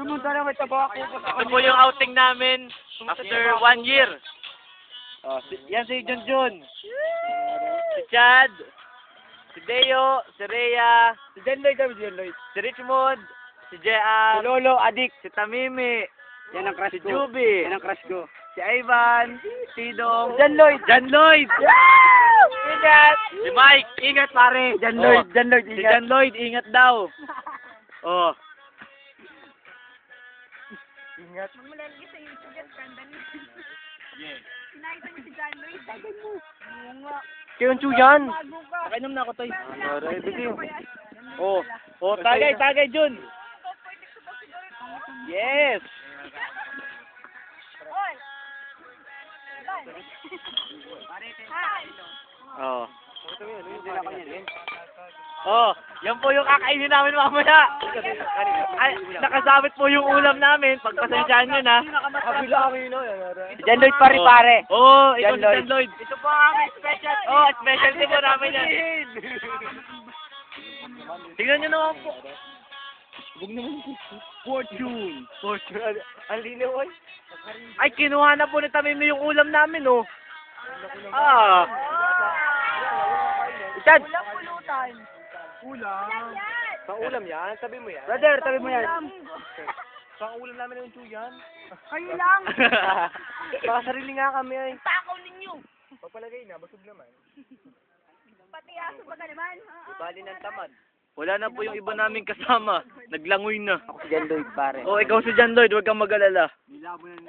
Sumunod na naman tabo ako. Ito po yung outing namin after 1 year. Oh, yan si Junjun. Si Chad, si Deo, si Rhea, Si Jen Lloyd kami, Jen Lloyd. si Richmond, si Si JR, Lolo, adik. si Tamimi, Yan ang crush si ko. Juby, Yan ang crush ko. si Ivan, si Dong, Jan Lloyd. Jan Lloyd, Ingat! si Mike, ingat pare. Jan Oh, Lloyd, Jan Lloyd, Si ingat. Jan Lloyd, ingat daw. Oh, Ingat. Magmalalagay sa YouTube yan, skandal. Sinakita niyo si John Lloyd. Tagal mo. Oo nga. Kayo yung yan. Bago ka. nakainom na ako tayo. Aray, bigay. Oh, oh, tagay, Jun. Yes. Oy! Hi! Oh. Oh, yan po yung kakainin namin mamaya. Ay, nakasabit po yung ulam namin. Pagpasensyahan nyo na. Kabila kami no. Jan Lloyd pa rin pare. Oh, ito si Jan Jan Lloyd. Ito po ang aming special. Oh, specialty po namin yan. Tingnan nyo naman po. Huwag naman po. Fortune. Fortune. Ang linaw ay. Ay, kinuha na po ni Tamimi yung ulam namin, oh. Ah. Chad! Walang pulutan. Ulam. Pang ulam yan? Tabi mo yan? Brother, tabi mo yan. Pang ulam namin ng tuyan. Kayo lang. Baka sarili nga kami ay. Takaw ninyo. Pagpalagay na, basog naman. Pati aso pa ka naman. Bali ng tamad. Wala na po yung iba naming kasama. Naglangoy na. Ako si Jan Lloyd pare. Oh, ikaw si Jan Lloyd, huwag kang mag-alala. Nilabo na